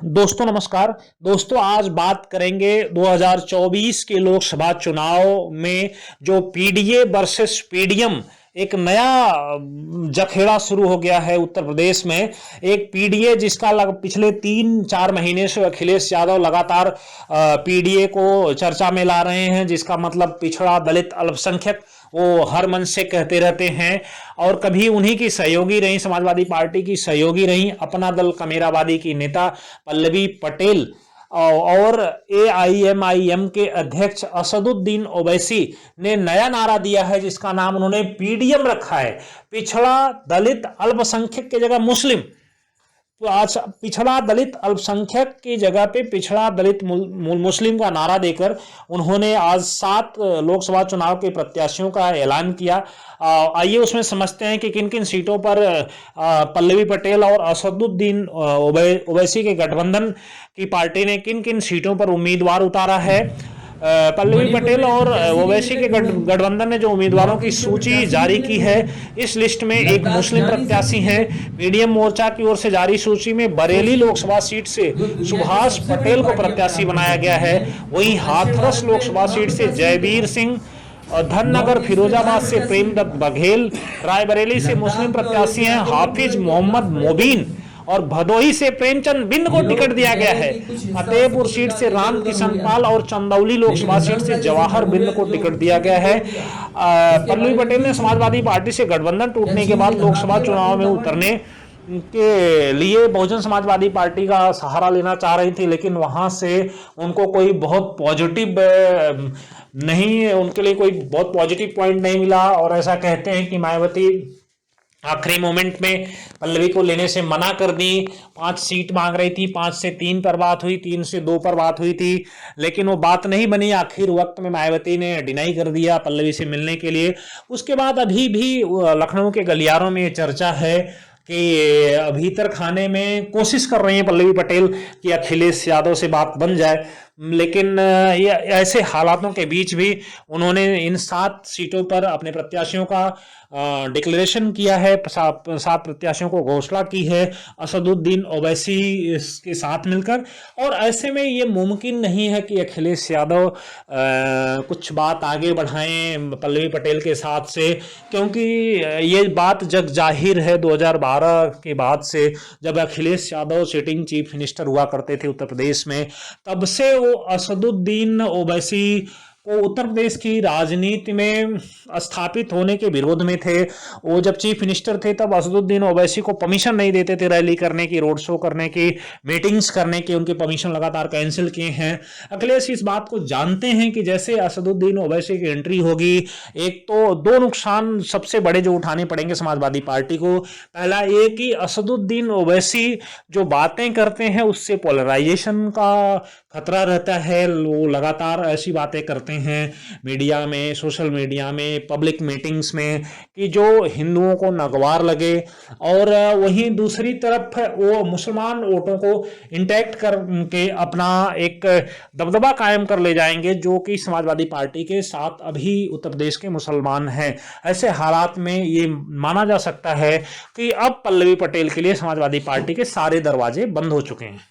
दोस्तों नमस्कार। दोस्तों आज बात करेंगे 2024 के लोकसभा चुनाव में जो पीडीए वर्सेस पीडीएम एक नया जखेड़ा शुरू हो गया है उत्तर प्रदेश में। एक पीडीए जिसका पिछले 3-4 महीने से अखिलेश यादव लगातार पीडीए को चर्चा में ला रहे हैं, जिसका मतलब पिछड़ा दलित अल्पसंख्यक वो हर मन से कहते रहते हैं और कभी उन्हीं की सहयोगी रही, समाजवादी पार्टी की सहयोगी रही अपना दल कमेरावादी की नेता पल्लवी पटेल और एआईएमआईएम के अध्यक्ष असदुद्दीन ओवैसी ने नया नारा दिया है जिसका नाम उन्होंने पीडीएम रखा है, पिछड़ा दलित अल्पसंख्यक की जगह मुस्लिम। तो आज पिछड़ा दलित अल्पसंख्यक की जगह पे पिछड़ा दलित मुस्लिम का नारा देकर उन्होंने आज 7 लोकसभा चुनाव के प्रत्याशियों का ऐलान किया। आइए उसमें समझते हैं कि किन किन सीटों पर पल्लवी पटेल और असदुद्दीन ओवैसी के गठबंधन की पार्टी ने किन किन सीटों पर उम्मीदवार उतारा है। पल्लवी पटेल और ओवैसी के गठबंधन ने जो उम्मीदवारों की सूची जारी की है, इस लिस्ट में एक मुस्लिम प्रत्याशी हैं। पीडीएम मोर्चा की ओर से जारी सूची में बरेली लोकसभा सीट से सुभाष पटेल को प्रत्याशी बनाया गया है। वहीं हाथरस लोकसभा सीट से जयवीर सिंह और धननगर फिरोजाबाद से प्रेमदत्त बघेल, रायबरेली से मुस्लिम प्रत्याशी हैं हाफिज मोहम्मद मोबीन और भदोही से प्रेमचंद बिंद को टिकट दिया गया है। फतेहपुर सीट से रामकिशन पाल और चंदौली लोकसभा सीट से जवाहर बिंद को टिकट दिया गया है। पल्लवी पटेल ने समाजवादी पार्टी से गठबंधन टूटने के बाद लोकसभा चुनाव में उतरने के लिए बहुजन समाजवादी पार्टी का सहारा लेना चाह रही थी, लेकिन वहां से उनको कोई बहुत पॉजिटिव नहीं, उनके लिए कोई बहुत पॉजिटिव पॉइंट नहीं मिला और ऐसा कहते हैं कि मायावती आखिरी मोमेंट में पल्लवी को लेने से मना कर दी। 5 सीट मांग रही थी, 5 से 3 पर बात हुई, 3 से 2 पर बात हुई थी, लेकिन वो बात नहीं बनी। आखिर वक्त में मायावती ने डिनाई कर दिया पल्लवी से मिलने के लिए। उसके बाद अभी भी लखनऊ के गलियारों में चर्चा है कि भीतर खाने में कोशिश कर रही है पल्लवी पटेल कि अखिलेश यादव से बात बन जाए, लेकिन ये ऐसे हालातों के बीच भी उन्होंने इन 7 सीटों पर अपने प्रत्याशियों का डिक्लेरेशन किया है। 7 प्रत्याशियों को घोषणा की है असदुद्दीन ओवैसी के साथ मिलकर। और ऐसे में ये मुमकिन नहीं है कि अखिलेश यादव कुछ बात आगे बढ़ाएं पल्लवी पटेल के साथ से, क्योंकि ये बात जग जाहिर है 2012 के बाद से जब Akhilesh Yadav sitting chief minister हुआ करते थे उत्तर प्रदेश में, तब से वो असदुद्दीन ओवैसी को उत्तर प्रदेश की राजनीति में स्थापित होने के विरोध में थे। वो जब चीफ मिनिस्टर थे तब असदुद्दीन ओवैसी को परमिशन नहीं देते थे रैली करने की, रोड शो करने की, मीटिंग्स करने की, उनके परमिशन लगातार कैंसिल किए हैं। अखिलेश इस बात को जानते हैं कि जैसे असदुद्दीन ओवैसी की एंट्री होगी, एक तो 2 नुकसान सबसे बड़े जो उठाने पड़ेंगे समाजवादी पार्टी को। पहला ये कि असदुद्दीन ओवैसी जो बातें करते हैं उससे पोलराइजेशन का खतरा रहता है। वो लगातार ऐसी बातें करते हैं मीडिया में, सोशल मीडिया में, पब्लिक मीटिंग्स में कि जो हिंदुओं को नागवार लगे, और वहीं दूसरी तरफ वो मुसलमान वोटों को इंटैक्ट करके अपना एक दबदबा कायम कर ले जाएंगे, जो कि समाजवादी पार्टी के साथ अभी उत्तर प्रदेश के मुसलमान हैं। ऐसे हालात में ये माना जा सकता है कि अब पल्लवी पटेल के लिए समाजवादी पार्टी के सारे दरवाजे बंद हो चुके हैं।